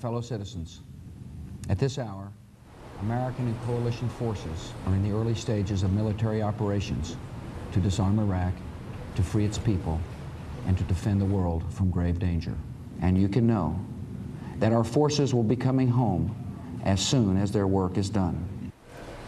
fellow citizens, at this hour, American and coalition forces are in the early stages of military operations to disarm Iraq, to free its people, and to defend the world from grave danger. And you can know that our forces will be coming home as soon as their work is done.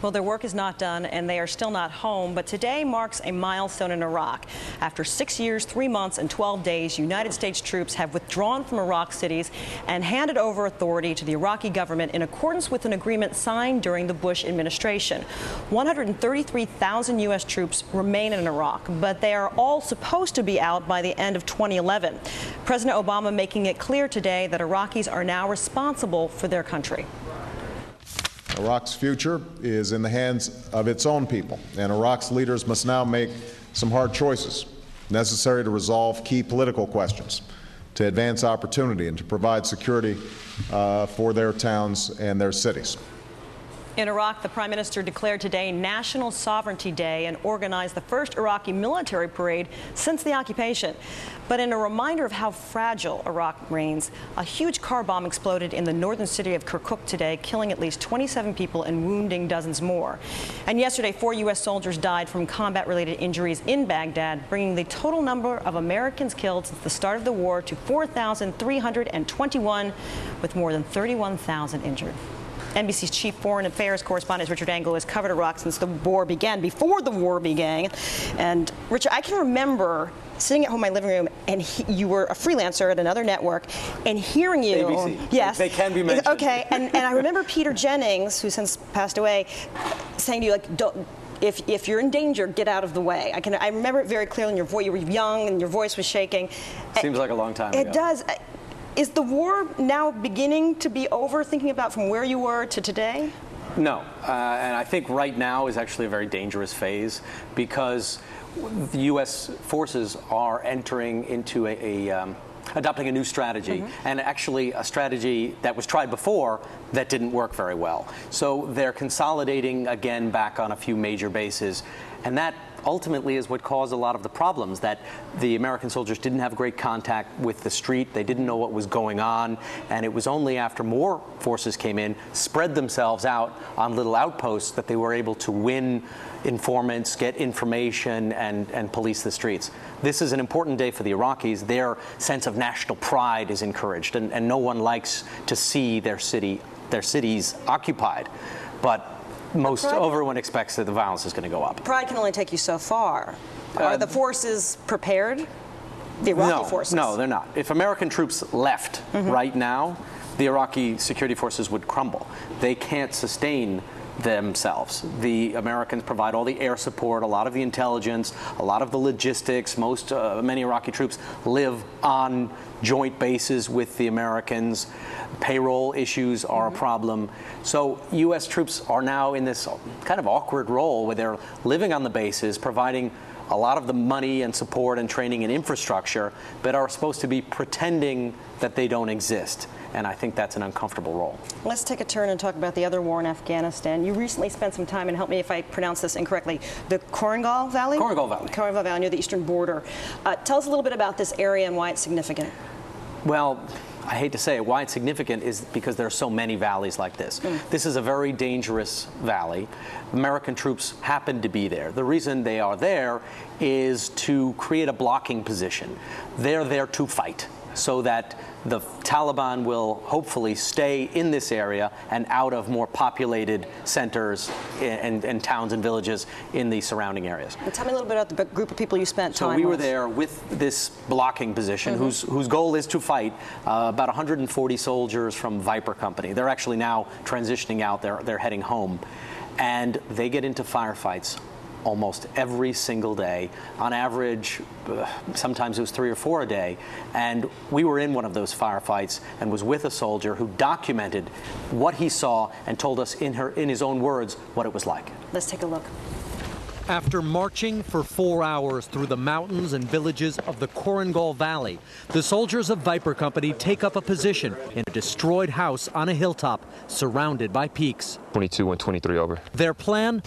Well, their work is not done, and they are still not home, but today marks a milestone in Iraq. After 6 years, 3 months, and 12 days, United States troops have withdrawn from Iraq cities and handed over authority to the Iraqi government in accordance with an agreement signed during the Bush administration. 133,000 U.S. troops remain in Iraq, but they are all supposed to be out by the end of 2011. President Obama making it clear today that Iraqis are now responsible for their country. Iraq's future is in the hands of its own people, and Iraq's leaders must now make some hard choices necessary to resolve key political questions, to advance opportunity, and to provide security for their towns and their cities. In Iraq, the Prime Minister declared today National Sovereignty Day and organized the first Iraqi military parade since the occupation. But in a reminder of how fragile Iraq remains, a huge car bomb exploded in the northern city of Kirkuk today, killing at least 27 people and wounding dozens more. And yesterday, 4 U.S. soldiers died from combat-related injuries in Baghdad, bringing the total number of Americans killed since the start of the war to 4,321, with more than 31,000 injured. NBC's chief foreign affairs correspondent Richard Engel has covered Iraq since the war began, before the war began. And Richard, I can remember sitting at home in my living room, and you were a freelancer at another network, and hearing you. ABC. Yes. They can be mentioned. Okay, and I remember Peter Jennings, who since passed away, saying to you, like, don't. If you're in danger, get out of the way. I remember it very clearly in your voice. You were young, and your voice was shaking. Seems like a long time ago. It does. Is the war now beginning to be over, thinking about from where you were to today? No, and I think right now is actually a very dangerous phase, because the U.S. forces are entering into adopting a new strategy, and actually a strategy that was tried before that didn't work very well. So they're consolidating again back on a few major bases, and that ultimately is what caused a lot of the problems, that the American soldiers didn't have great contact with the street, they didn't know what was going on, and it was only after more forces came in, spread themselves out on little outposts, that they were able to win informants, get information, and police the streets. This is an important day for the Iraqis. Their sense of national pride is encouraged, and no one likes to see their cities occupied. But everyone expects that the violence is going to go up. Pride can only take you so far. Are the forces prepared? The Iraqi forces? No, they're not. If American troops left right now, the Iraqi security forces would crumble. They can't sustain themselves. The Americans provide all the air support, a lot of the intelligence, a lot of the logistics. Many Iraqi troops live on joint bases with the Americans. Payroll issues are a problem. So U.S. troops are now in this kind of awkward role where they're living on the bases, providing a lot of the money and support and training and infrastructure, but are supposed to be pretending that they don't exist. And I think that's an uncomfortable role. Let's take a turn and talk about the other war in Afghanistan. You recently spent some time, and help me if I pronounce this incorrectly, the Korengal Valley? Korengal Valley. Korengal Valley, near the eastern border. Tell us a little bit about this area and why it's significant. Well, I hate to say it, why it's significant is because there are so many valleys like this. This is a very dangerous valley. American troops happen to be there. The reason they are there is to create a blocking position. They're there to fight, so that the Taliban will hopefully stay in this area and out of more populated centers and towns and villages in the surrounding areas. And tell me a little bit about the group of people you spent time with. So we were there with this blocking position whose goal is to fight about 140 soldiers from Viper Company. They're actually now transitioning out. They're heading home. And they get into firefights almost every single day. On average, sometimes it was 3 or 4 a day. And we were in one of those firefights and was with a soldier who documented what he saw and told us in his own words what it was like. Let's take a look. After marching for 4 hours through the mountains and villages of the Korengal Valley, the soldiers of Viper Company take up a position in a destroyed house on a hilltop surrounded by peaks. 22 and 23 over. Their plan?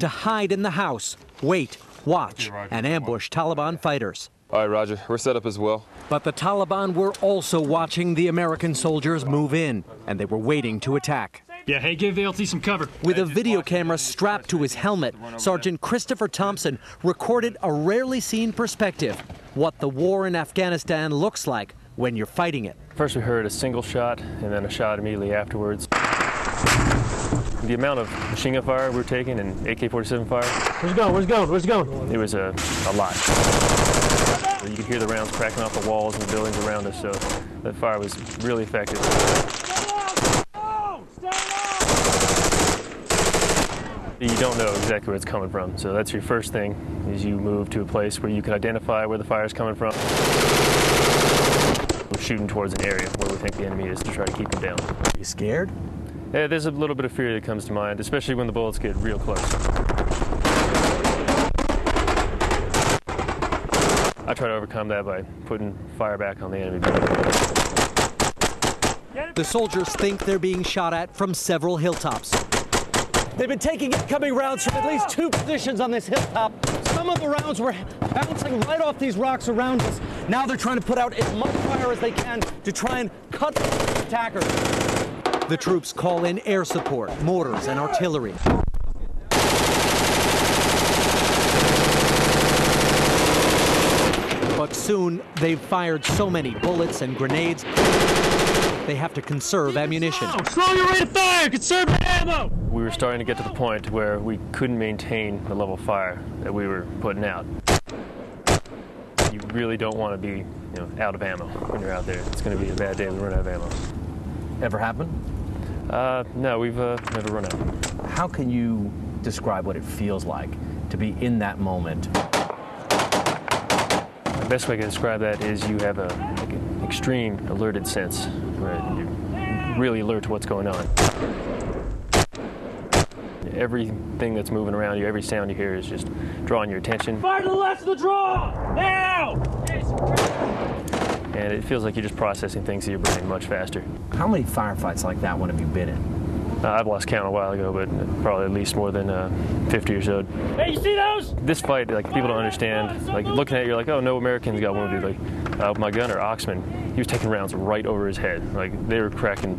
To hide in the house, wait, watch, and ambush Taliban fighters. All right, Roger. We're set up as well. But the Taliban were also watching the American soldiers move in, and they were waiting to attack. Yeah, hey, give the LT some cover. With a video camera strapped to his helmet, Sergeant Christopher Thompson recorded a rarely seen perspective, what the war in Afghanistan looks like when you're fighting it. First we heard a single shot and then a shot immediately afterwards. The amount of machine gun fire we were taking and AK-47 fire. Where's it going? Where's it going? Where's it going? It was a lot. You could hear the rounds cracking off the walls and the buildings around us, so that fire was really effective. You don't know exactly where it's coming from, so that's your first thing, is you move to a place where you can identify where the fire is coming from. We're shooting towards an area where we think the enemy is to try to keep them down. You scared? Yeah, there's a little bit of fear that comes to mind, especially when the bullets get real close. I try to overcome that by putting fire back on the enemy. The soldiers think they're being shot at from several hilltops. They've been taking incoming rounds from at least 2 positions on this hilltop. Some of the rounds were bouncing right off these rocks around us. Now they're trying to put out as much fire as they can to try and cut the attackers. The troops call in air support, mortars, and artillery. But soon, they've fired so many bullets and grenades, they have to conserve ammunition. Slow your rate of fire! Conserve ammo! We were starting to get to the point where we couldn't maintain the level of fire that we were putting out. You really don't want to be, out of ammo when you're out there. It's going to be a bad day when we run out of ammo. Ever happened? No, we've never run out. How can you describe what it feels like to be in that moment? The best way I can describe that is you have an extreme alerted sense where you're really alert to what's going on. Everything that's moving around you, every sound you hear is just drawing your attention. Fire to the left of the draw! Now! And it feels like you're just processing things in your brain much faster. How many firefights like that one have you been in? I've lost count a while ago, but probably at least more than 50 or so. Hey, you see those? This fight, people don't understand. Looking at it, you're like, oh, no Americans got wounded. My gunner, Oxman, he was taking rounds right over his head. They were cracking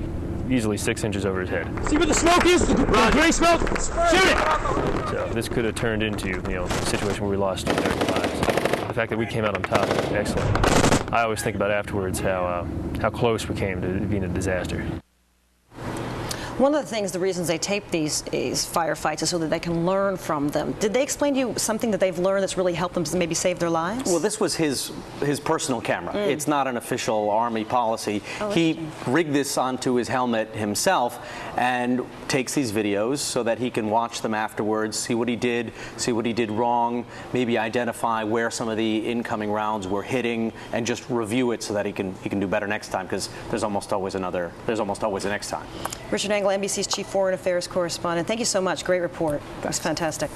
easily 6 inches over his head. See where the smoke is? The gray smoke? Shoot it! So this could have turned into, a situation where we lost 30 lives. The fact that we came out on top is excellent. I always think about afterwards how close we came to being a disaster. One of the things, the reasons they tape these firefights is so that they can learn from them. Did they explain to you something that they've learned that's really helped them maybe save their lives? Well, this was his personal camera. It's not an official Army policy. Oh, he rigged this onto his helmet himself and takes these videos so that he can watch them afterwards, see what he did wrong, maybe identify where some of the incoming rounds were hitting, and just review it so that he can do better next time, because there's almost always a next time. Richard Engel, NBC's Chief Foreign Affairs Correspondent. Thank you so much. Great report. That was fantastic.